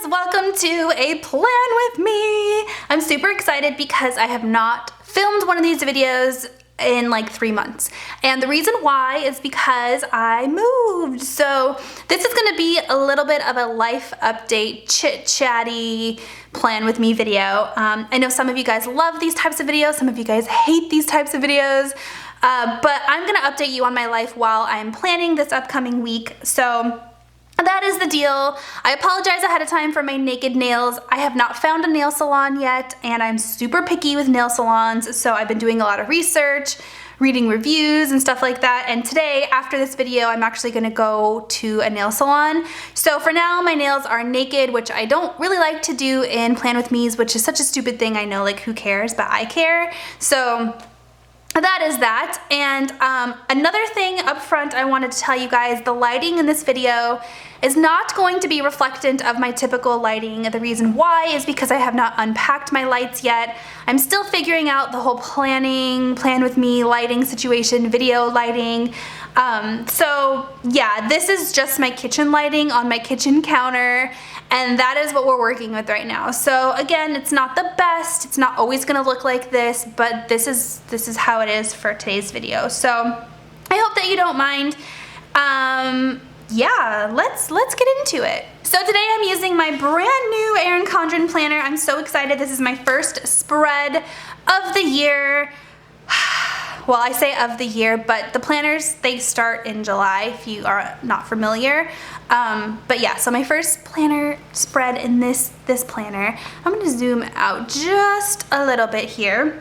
welcome to a plan with me. I'm super excited because I have not filmed one of these videos in like 3 months. And the reason why is because I moved. So this is gonna be a little bit of a life update, chit-chatty plan with me video. I know some of you guys love these types of videos, some of you guys hate these types of videos, but I'm gonna update you on my life while I'm planning this upcoming week. So that is the deal. I apologize ahead of time for my naked nails. I have not found a nail salon yet, and I'm super picky with nail salons, so I've been doing a lot of research, reading reviews and stuff like that, and today, after this video, I'm actually gonna go to a nail salon. So for now, my nails are naked, which I don't really like to do in Plan With Me's, which is such a stupid thing. I know, like, who cares, but I care. So that is that. And another thing up front I wanted to tell you guys, the lighting in this video is not going to be reflectant of my typical lighting. The reason why is because I have not unpacked my lights yet. I'm still figuring out the whole Plan With Me lighting situation, video lighting. So yeah, this is just my kitchen lighting on my kitchen counter, and that is what we're working with right now. So again, it's not the best, it's not always gonna look like this, but this is how it is for today's video. So I hope that you don't mind. Yeah, let's get into it. So today I'm using my brand new Erin Condren planner. I'm so excited. This is my first spread of the year. Well, I say of the year, but the planners, they start in July if you are not familiar. But yeah, so my first planner spread in this planner. I'm gonna zoom out just a little bit here.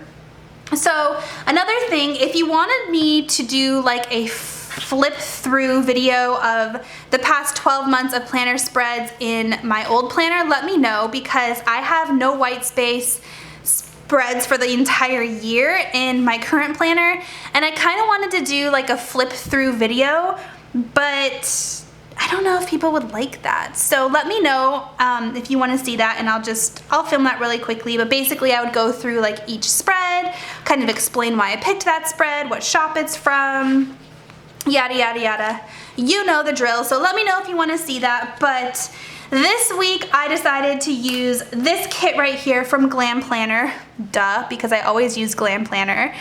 So another thing, if you wanted me to do like a flip through video of the past 12 months of planner spreads in my old planner, let me know, because I have no white space spreads for the entire year in my current planner, and I kind of wanted to do like a flip through video, but I don't know if people would like that. So let me know if you want to see that, and I'll film that really quickly. But basically I would go through like each spread, kind of explain why I picked that spread, what shop it's from, yada yada yada. You know the drill. So let me know if you want to see that. But this week I decided to use this kit right here from Glam Planner, duh, because I always use Glam Planner.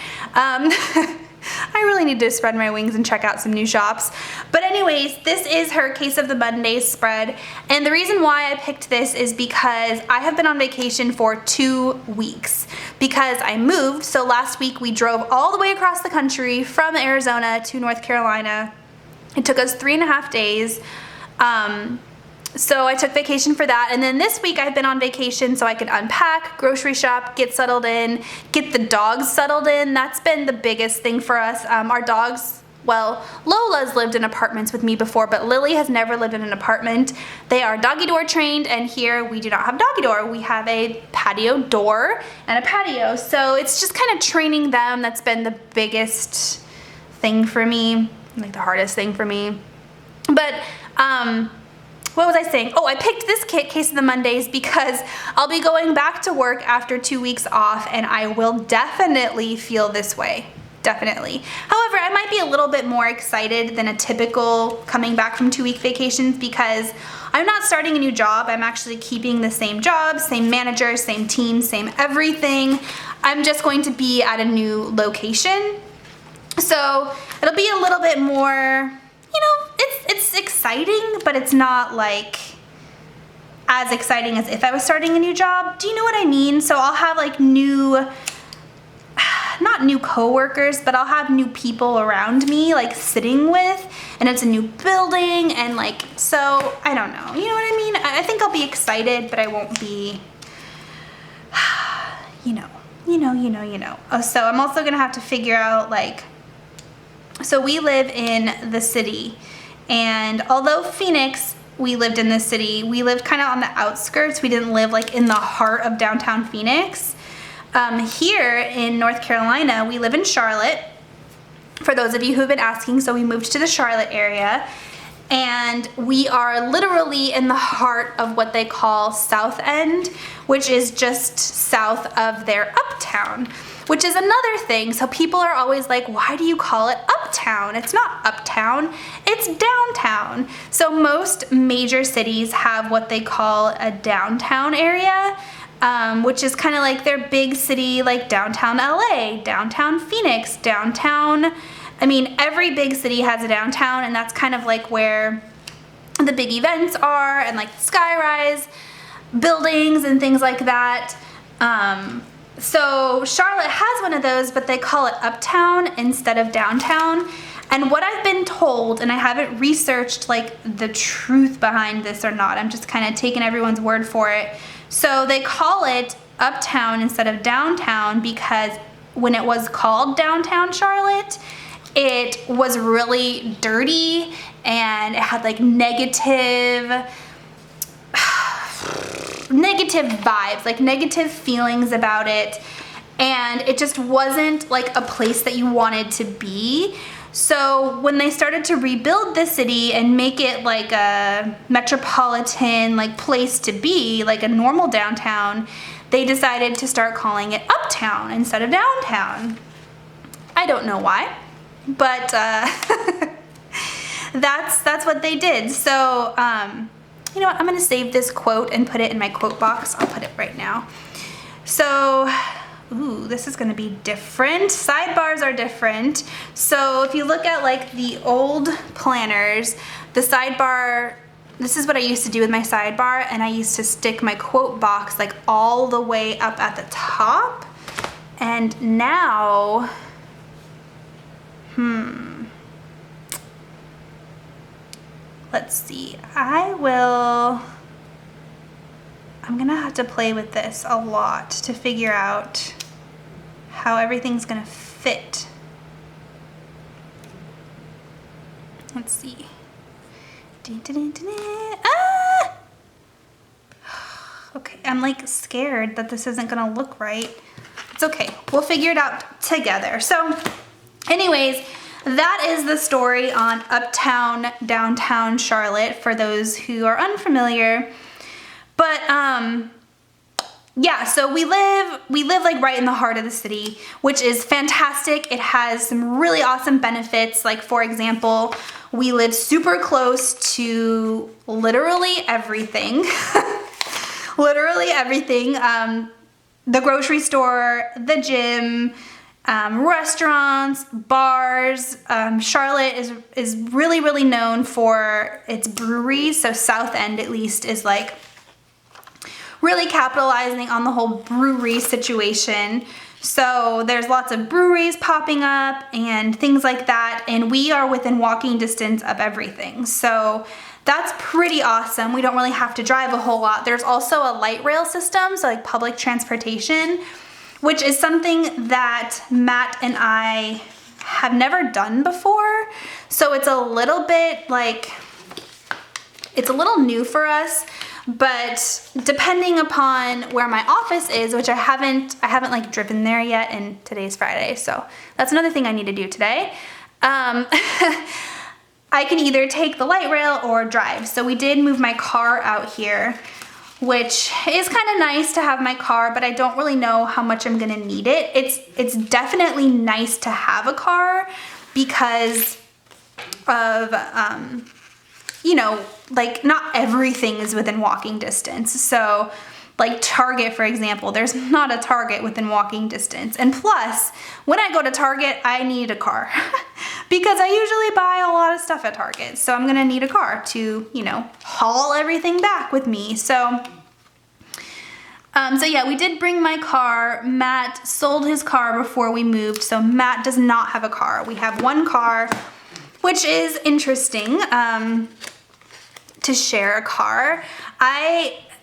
I really need to spread my wings and check out some new shops. But anyways, this is her Case of the Mondays spread, and the reason why I picked this is because I have been on vacation for 2 weeks because I moved. So last week we drove all the way across the country from Arizona to North Carolina. It took us 3.5 days. So I took vacation for that, and then this week I've been on vacation so I could unpack, grocery shop, get settled in, get the dogs settled in. That's been the biggest thing for us. Our dogs, well, Lola's lived in apartments with me before, but Lily has never lived in an apartment. They are doggy door trained, and here we do not have doggy door. We have a patio door and a patio. So it's just kind of training them. That's been the biggest thing for me, like the hardest thing for me. But what was I saying? Oh, I picked this kit, Case of the Mondays, because I'll be going back to work after 2 weeks off, and I will definitely feel this way. Definitely. However, I might be a little bit more excited than a typical coming back from 2-week vacations because I'm not starting a new job. I'm actually keeping the same job, same manager, same team, same everything. I'm just going to be at a new location. So it'll be a little bit more, you know, it's exciting, but it's not like as exciting as if I was starting a new job. Do you know what I mean? So I'll have like not new coworkers, but I'll have new people around me like sitting with, and it's a new building, and like, so I don't know. You know what I mean? I think I'll be excited, but I won't be, you know. Oh, so I'm also gonna have to figure out like, so we live in the city, and although Phoenix, we lived in the city, we lived kind of on the outskirts. We didn't live like in the heart of downtown Phoenix. Here in North Carolina, we live in Charlotte, for those of you who've been asking. So we moved to the Charlotte area, and we are literally in the heart of what they call South End, which is just south of their uptown. which is another thing. So people are always like, why do you call it uptown? It's not uptown, it's downtown. So most major cities have what they call a downtown area, which is kind of like their big city, like downtown LA, downtown Phoenix, downtown. I mean, every big city has a downtown, and that's kind of like where the big events are, and like the skyrise buildings and things like that. So Charlotte has one of those, but they call it uptown instead of downtown. And what I've been told, and I haven't researched like the truth behind this or not, I'm just kind of taking everyone's word for it. So they call it uptown instead of downtown because when it was called downtown Charlotte, it was really dirty and it had like negative vibes, like negative feelings about it, and it just wasn't like a place that you wanted to be. So when they started to rebuild the city and make it like a metropolitan like place to be, like a normal downtown, they decided to start calling it uptown instead of downtown. I don't know why, but that's what they did. So you know what, I'm gonna save this quote and put it in my quote box. I'll put it right now. So, ooh, this is gonna be different. Sidebars are different. So if you look at like the old planners, the sidebar, this is what I used to do with my sidebar, and I used to stick my quote box like all the way up at the top. And now, let's see, I'm gonna have to play with this a lot to figure out how everything's gonna fit. Let's see. Ah! Okay, I'm like scared that this isn't gonna look right. It's okay, we'll figure it out together. So anyways, that is the story on uptown, downtown Charlotte for those who are unfamiliar. But yeah, so we live like right in the heart of the city, which is fantastic. It has some really awesome benefits. Like for example, we live super close to literally everything. Literally everything. The grocery store, the gym, restaurants, bars. Charlotte is really, really known for its breweries. So South End at least is like really capitalizing on the whole brewery situation. So there's lots of breweries popping up and things like that. And we are within walking distance of everything. So that's pretty awesome. We don't really have to drive a whole lot. There's also a light rail system, so like public transportation, which is something that Matt and I have never done before. So it's a little bit like, it's a little new for us, but depending upon where my office is, which I haven't like driven there yet, and today's Friday, so that's another thing I need to do today. I can either take the light rail or drive. So we did move my car out here, which is kind of nice to have my car, but I don't really know how much I'm gonna need it. It's definitely nice to have a car because of, you know, like not everything is within walking distance. So like Target, for example, there's not a Target within walking distance. And plus, when I go to Target, I need a car because I usually buy a lot of stuff at Target. So I'm gonna need a car to, you know, haul everything back with me. So yeah, we did bring my car. Matt sold his car before we moved, so Matt does not have a car. We have one car, which is interesting, to share a car.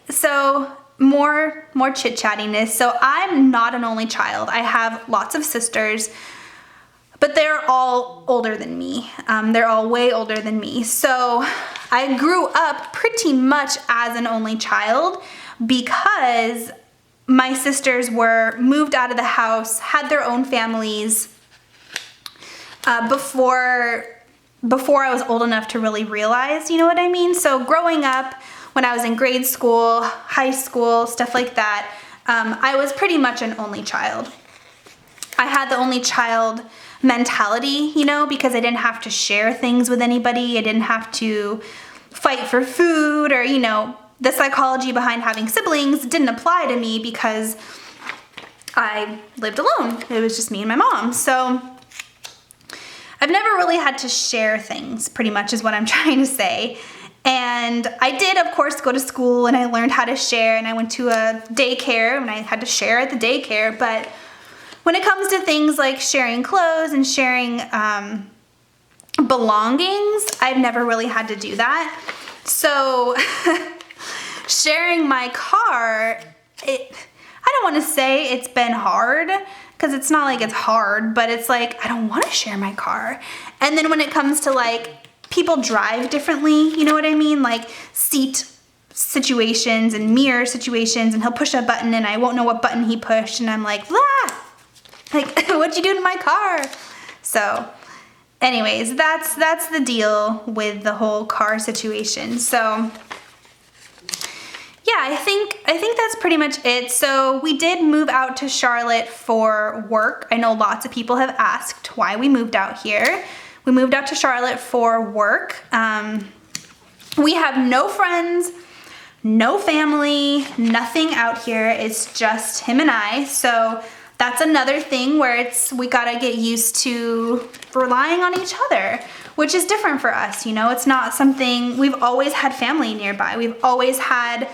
So more chit-chattiness. So I'm not an only child. I have lots of sisters, but they're all older than me. They're all way older than me. So I grew up pretty much as an only child because my sisters were moved out of the house, had their own families before I was old enough to really realize, you know what I mean? So growing up, when I was in grade school, high school, stuff like that, I was pretty much an only child. I had the only child mentality, you know, because I didn't have to share things with anybody. I didn't have to fight for food, or, you know, the psychology behind having siblings didn't apply to me because I lived alone. It was just me and my mom. So I've never really had to share things, pretty much is what I'm trying to say. And I did, of course, go to school and I learned how to share, and I went to a daycare and I had to share at the daycare. But when it comes to things like sharing clothes and sharing belongings, I've never really had to do that. So sharing my car, I don't want to say it's been hard, because it's not like it's hard, but it's like, I don't want to share my car. And then when it comes to like, people drive differently, you know what I mean? Like seat situations and mirror situations, and he'll push a button and I won't know what button he pushed, and I'm like, ah! Like, what'd you do to my car? So anyways, that's the deal with the whole car situation. So yeah, I think that's pretty much it. So we did move out to Charlotte for work. I know lots of people have asked why we moved out here. We moved out to Charlotte for work. We have no friends, no family, nothing out here. It's just him and I. So that's another thing where we gotta get used to relying on each other, which is different for us. You know, it's not something, we've always had family nearby. We've always had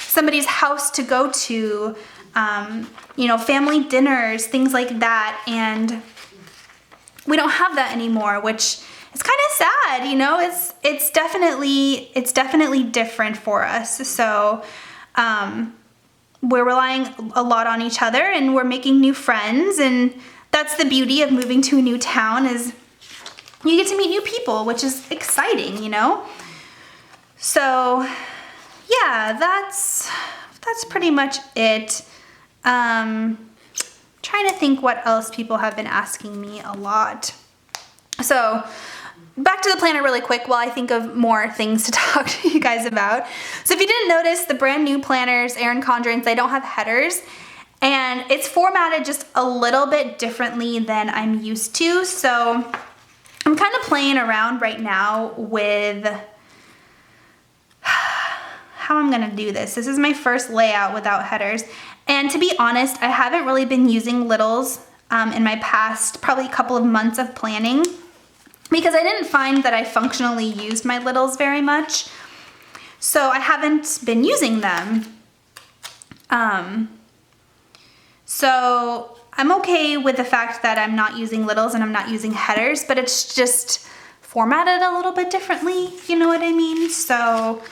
somebody's house to go to, you know, family dinners, things like that. And we don't have that anymore, which is kind of sad, you know. It's definitely different for us. So we're relying a lot on each other, and we're making new friends, and that's the beauty of moving to a new town, is you get to meet new people, which is exciting, you know. So yeah, that's pretty much it. Trying to think what else people have been asking me a lot. So back to the planner really quick while I think of more things to talk to you guys about. So if you didn't notice, the brand new planners, Erin Condren's, they don't have headers, and it's formatted just a little bit differently than I'm used to. So I'm kind of playing around right now with how I'm gonna do this. This is my first layout without headers. And to be honest, I haven't really been using littles in my past probably couple of months of planning, because I didn't find that I functionally used my littles very much. So I haven't been using them. So I'm okay with the fact that I'm not using littles and I'm not using headers, but it's just formatted a little bit differently, you know what I mean? So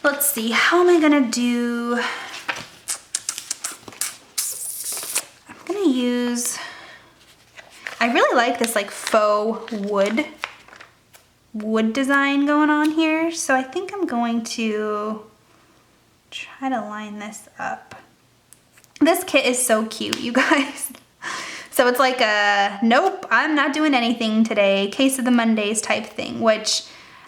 let's see, how am I gonna do? I'm gonna use, I really like this like faux wood design going on here. So I think I'm going to try to line this up. This kit is so cute, you guys. So it's like a, nope, I'm not doing anything today, case of the Mondays type thing, which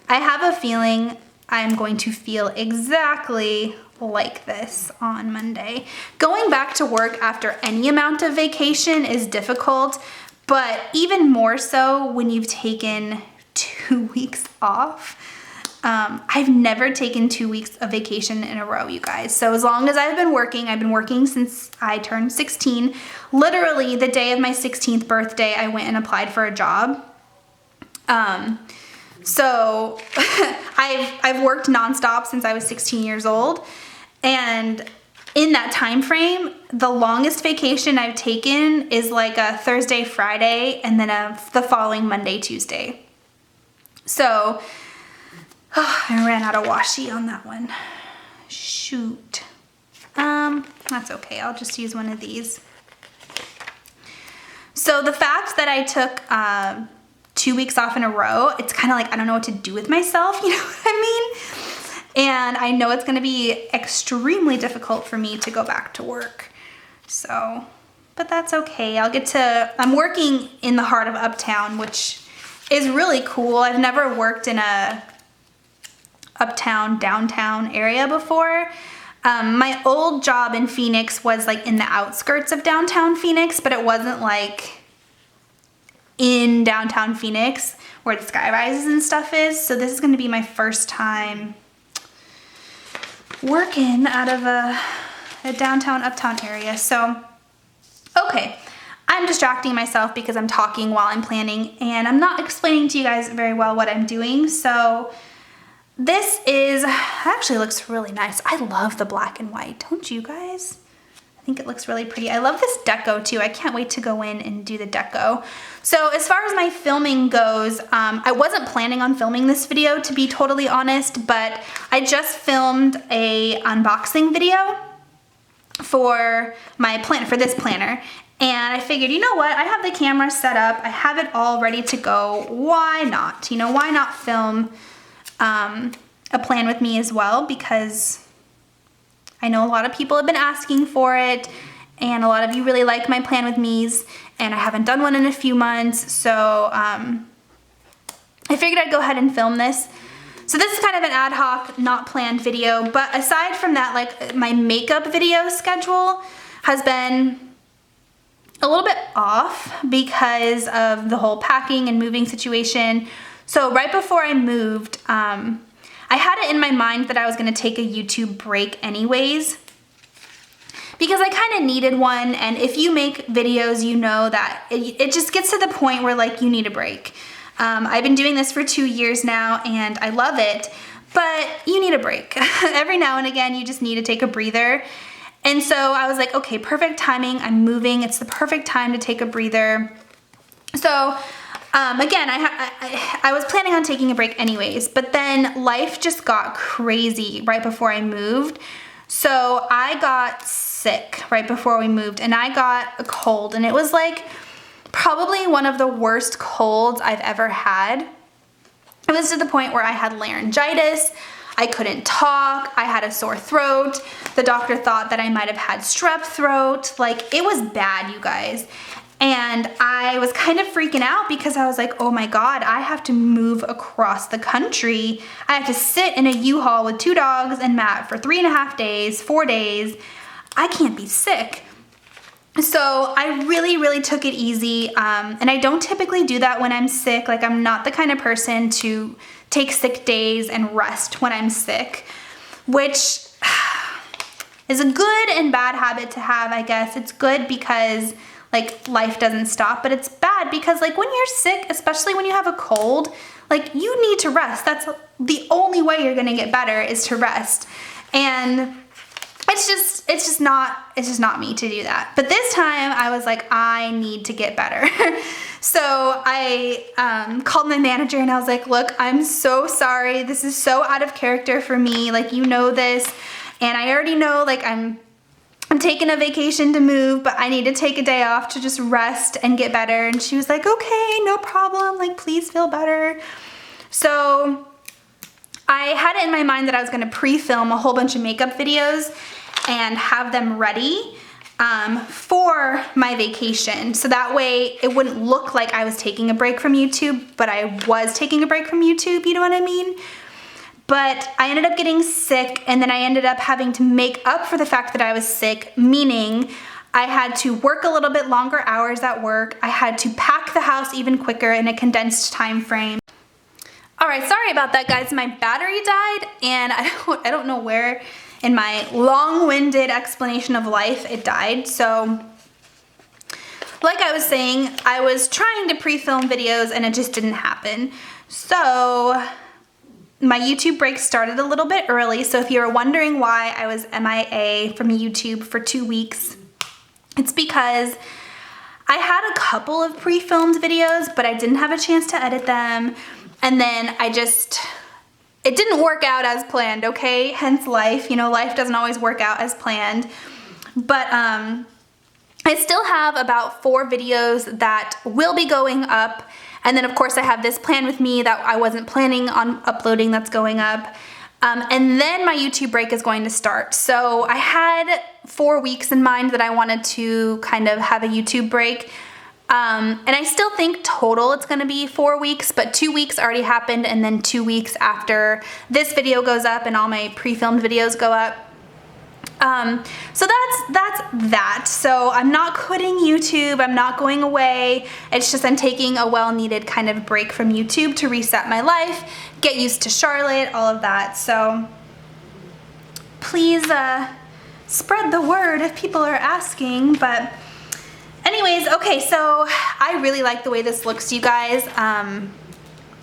I have a feeling I'm going to feel exactly like this on Monday. Going back to work after any amount of vacation is difficult, but even more so when you've taken 2 weeks off. I've never taken 2 weeks of vacation in a row, you guys. So as long as I've been working since I turned 16. Literally the day of my 16th birthday, I went and applied for a job. So I've worked nonstop since I was 16 years old. And in that time frame, the longest vacation I've taken is like a Thursday, Friday, and then the following Monday, Tuesday. So I ran out of washi on that one. Shoot. That's okay. I'll just use one of these. So the fact that I took 2 weeks off in a row, it's kind of like I don't know what to do with myself, you know what I mean? And I know it's gonna be extremely difficult for me to go back to work. So, but that's okay. I'm working in the heart of Uptown, which is really cool. I've never worked in a uptown, downtown area before. My old job in Phoenix was like in the outskirts of downtown Phoenix, but it wasn't like in downtown Phoenix where the sky rises and stuff is. So this is going to be my first time working out of a downtown uptown area. So, okay, I'm distracting myself because I'm talking while I'm planning and I'm not explaining to you guys very well what I'm doing. So this actually looks really nice. I love the black and white, don't you guys? I think it looks really pretty. I love this deco too. I can't wait to go in and do the deco. So as far as my filming goes, I wasn't planning on filming this video, to be totally honest, but I just filmed a unboxing video for this planner. And I figured, you know what? I have the camera set up. I have it all ready to go. Why not? You know, why not film a plan with me as well? Because I know a lot of people have been asking for it, and a lot of you really like my plan with me's, and I haven't done one in a few months, so I figured I'd go ahead and film this. So this is kind of an ad hoc, not planned video, but aside from that, like my makeup video schedule has been a little bit off because of the whole packing and moving situation. So right before I moved, I had it in my mind that I was gonna take a YouTube break anyways, because I kind of needed one, and if you make videos, you know that it just gets to the point where like you need a break. I've been doing this for 2 years now and I love it, but you need a break. Every now and again, you just need to take a breather. And so I was like, okay, perfect timing, I'm moving, it's the perfect time to take a breather. So again, I was planning on taking a break anyways, but then life just got crazy right before I moved. So I got sick right before we moved, and I got a cold, and it was like probably one of the worst colds I've ever had. It was to the point where I had laryngitis, I couldn't talk, I had a sore throat. The doctor thought that I might have had strep throat. Like, it was bad, you guys. And I was kind of freaking out because I was like, oh my God, I have to move across the country. I have to sit in a U-Haul with 2 dogs and Matt for 3.5 days, 4 days. I can't be sick. So I really, really took it easy. And I don't typically do that when I'm sick. Like, I'm not the kind of person to take sick days and rest when I'm sick, which is a good and bad habit to have, I guess. It's good because like life doesn't stop, but it's bad because like when you're sick, especially when you have a cold, like you need to rest. That's the only way you're gonna get better, is to rest. And it's just not me to do that. But this time I was like, I need to get better. So I called my manager and I was like, look, I'm so sorry. This is so out of character for me. Like, you know this, and I already know like I'm taking a vacation to move, but I need to take a day off to just rest and get better. And she was like, okay, no problem. Like, please feel better. So I had it in my mind that I was gonna pre-film a whole bunch of makeup videos and have them ready for my vacation. So that way it wouldn't look like I was taking a break from YouTube, but I was taking a break from YouTube, you know what I mean? But I ended up getting sick, and then I ended up having to make up for the fact that I was sick, meaning I had to work a little bit longer hours at work. I had to pack the house even quicker in a condensed time frame. All right, sorry about that, guys. My battery died, and I don't know where in my long-winded explanation of life it died. So like I was saying, I was trying to pre-film videos and it just didn't happen. So my YouTube break started a little bit early, so if you were wondering why I was MIA from YouTube for 2 weeks, it's because I had a couple of pre-filmed videos, but I didn't have a chance to edit them, and then it didn't work out as planned, okay? Hence life, you know, life doesn't always work out as planned. But I still have about 4 videos that will be going up. And then of course I have this plan with me that I wasn't planning on uploading that's going up. And then my YouTube break is going to start. So I had 4 weeks in mind that I wanted to kind of have a YouTube break. And I still think total it's gonna be 4 weeks, but 2 weeks already happened, and then 2 weeks after this video goes up and all my pre-filmed videos go up. So that's that. So I'm not quitting YouTube. I'm not going away. It's just I'm taking a well-needed kind of break from YouTube to reset my life, get used to Charlotte, all of that. So please spread the word if people are asking. But anyways, okay, so I really like the way this looks, you guys.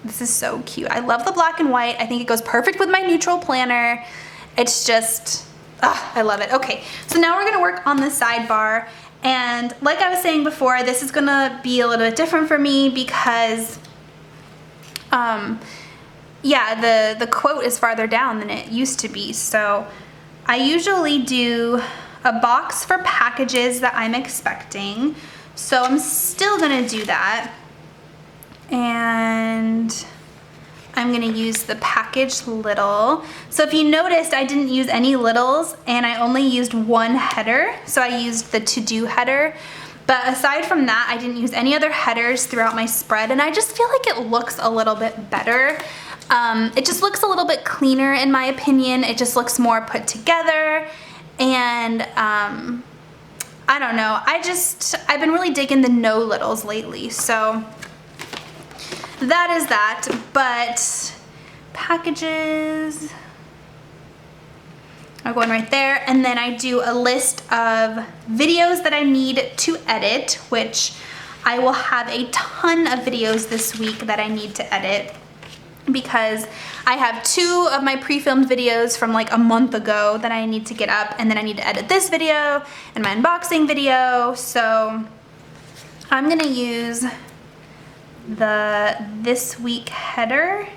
This is so cute. I love the black and white. I think it goes perfect with my neutral planner. It's just, I love it. Okay, so now we're gonna work on the sidebar. And like I was saying before, this is gonna be a little bit different for me because, yeah, the quote is farther down than it used to be. So I usually do a box for packages that I'm expecting. So I'm still gonna do that. And I'm gonna use the package little. So if you noticed, I didn't use any littles and I only used one header. So I used the to-do header. But aside from that, I didn't use any other headers throughout my spread, and I just feel like it looks a little bit better. It just looks a little bit cleaner in my opinion. It just looks more put together, and I don't know. I've been really digging the no littles lately, so that is that. But packages are going right there, and then I do a list of videos that I need to edit, which I will have a ton of videos this week that I need to edit because I have 2 of my pre-filmed videos from like a month ago that I need to get up, and then I need to edit this video and my unboxing video. So I'm gonna use the this week header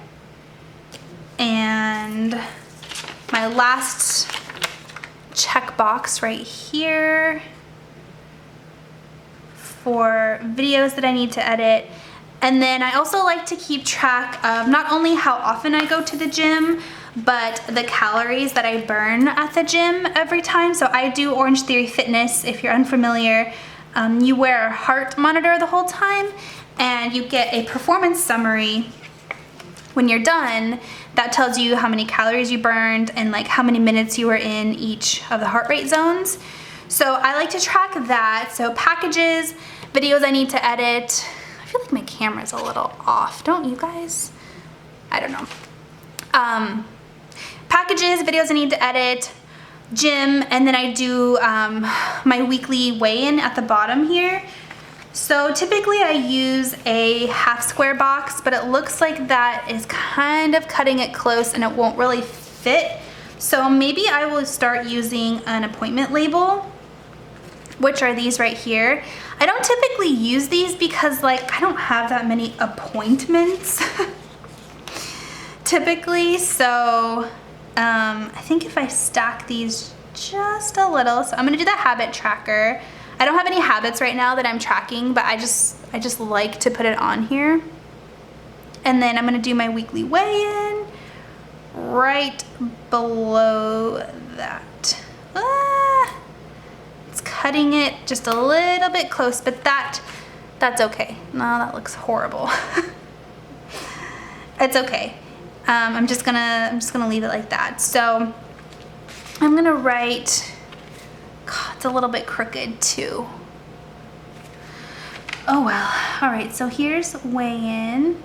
and my last checkbox right here for videos that I need to edit. And then I also like to keep track of not only how often I go to the gym, but the calories that I burn at the gym every time. So I do Orange Theory Fitness. If you're unfamiliar, you wear a heart monitor the whole time and you get a performance summary when you're done that tells you how many calories you burned and like how many minutes you were in each of the heart rate zones. So I like to track that. So packages, videos I need to edit. I feel like my camera's a little off, don't you guys? I don't know. Packages, videos I need to edit, gym, and then I do my weekly weigh-in at the bottom here. So typically I use a half square box, but it looks like that is kind of cutting it close and it won't really fit. So maybe I will start using an appointment label, which are these right here. I don't typically use these because like I don't have that many appointments typically. So I think if I stack these just a little, so I'm gonna do the habit tracker. I don't have any habits right now that I'm tracking, but I just like to put it on here. And then I'm gonna do my weekly weigh-in right below that. It's cutting it just a little bit close, but that's okay. No, that looks horrible. It's okay. I'm just gonna leave it like that. So I'm gonna write. God, it's a little bit crooked too. Oh well. All right, so here's weigh-in.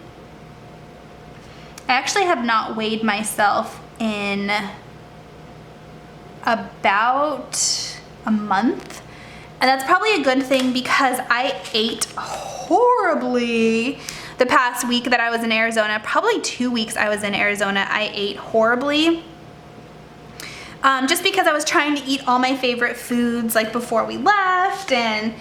I actually have not weighed myself in about a month. And that's probably a good thing because I ate horribly the past week that I was in Arizona. Probably 2 weeks I was in Arizona, I ate horribly. Just because I was trying to eat all my favorite foods like before we left and,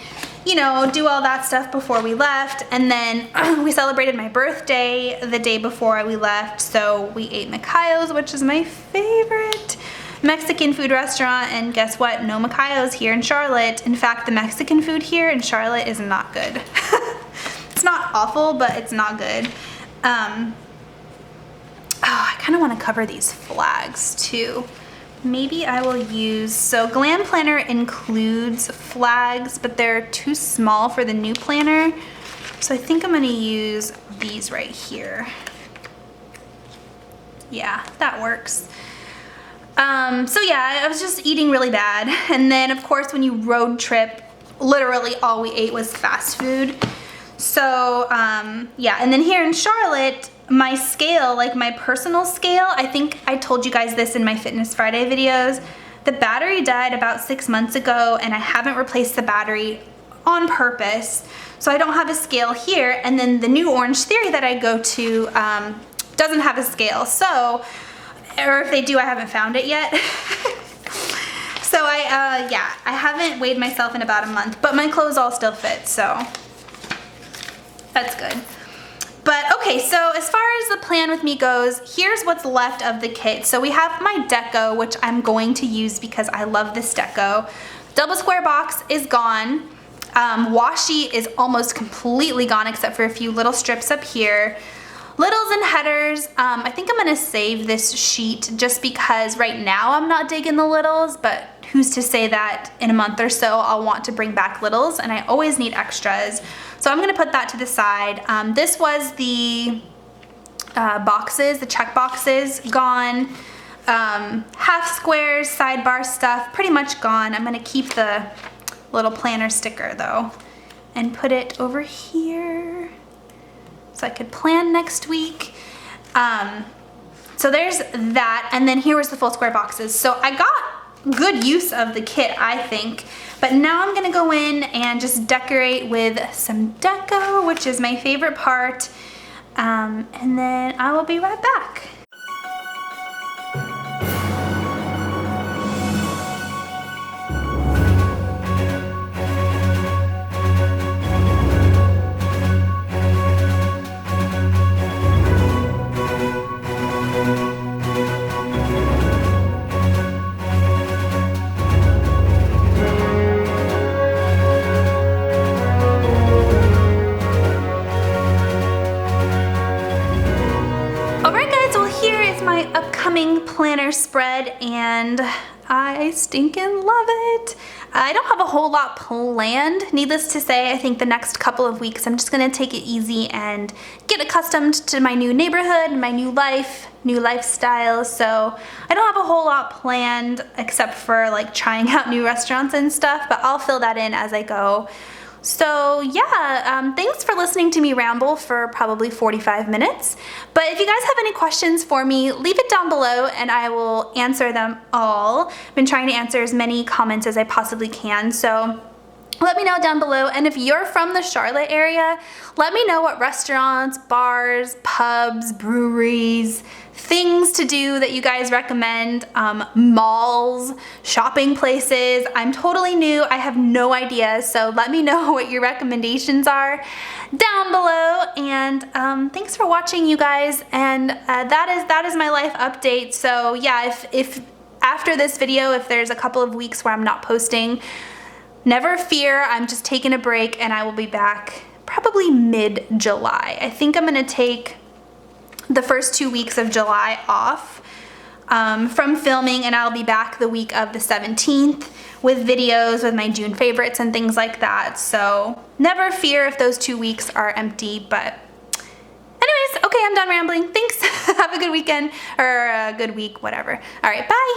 you know, do all that stuff before we left. And then we celebrated my birthday the day before we left. So we ate Macayo's, which is my favorite Mexican food restaurant. And guess what? No Macayo's here in Charlotte. In fact, the Mexican food here in Charlotte is not good. It's not awful, but it's not good. Oh, I kind of want to cover these flags too. Maybe I will use, so Glam Planner includes flags, but they're too small for the new planner. So I think I'm gonna use these right here. Yeah, that works. So yeah, I was just eating really bad. And then of course when you road trip, literally all we ate was fast food. So yeah, and then here in Charlotte, my scale, like my personal scale, I think I told you guys this in my Fitness Friday videos, the battery died about 6 months ago and I haven't replaced the battery on purpose. So I don't have a scale here. And then the new Orange Theory that I go to doesn't have a scale. So, or if they do, I haven't found it yet. So yeah, I haven't weighed myself in about a month, but my clothes all still fit, so that's good. But okay, so as far as the plan with me goes, here's what's left of the kit. So we have my deco, which I'm going to use because I love this deco. Double square box is gone. Washi is almost completely gone except for a few little strips up here. Littles and headers, I think I'm gonna save this sheet just because right now I'm not digging the littles, but who's to say that in a month or so I'll want to bring back littles, and I always need extras. So I'm gonna put that to the side. This was the boxes, the check boxes, gone. Half squares, sidebar stuff, pretty much gone. I'm gonna keep the little planner sticker though and put it over here so I could plan next week. So there's that, and then here was the full square boxes. So I got good use of the kit, I think, but now I'm gonna go in and just decorate with some deco, which is my favorite part, and then I will be right back. Planner spread, and I stinking love it. I don't have a whole lot planned. Needless to say, I think the next couple of weeks I'm just gonna take it easy and get accustomed to my new neighborhood, my new life, new lifestyle. So I don't have a whole lot planned except for like trying out new restaurants and stuff, but I'll fill that in as I go. So yeah, thanks for listening to me ramble for probably 45 minutes. But if you guys have any questions for me, leave it down below and I will answer them all. I've been trying to answer as many comments as I possibly can, so let me know down below. And if you're from the Charlotte area, let me know what restaurants, bars, pubs, breweries, things to do that you guys recommend, malls, shopping places. I'm totally new, I have no idea, so let me know what your recommendations are down below. And thanks for watching, you guys, and that is my life update. So yeah, if after this video, if there's a couple of weeks where I'm not posting, never fear, I'm just taking a break and I will be back probably mid-July. I think I'm gonna take the first 2 weeks of July off from filming, and I'll be back the week of the 17th with videos with my June favorites and things like that. So never fear if those 2 weeks are empty, but anyways, okay, I'm done rambling. Thanks, have a good weekend, or a good week, whatever. All right, bye.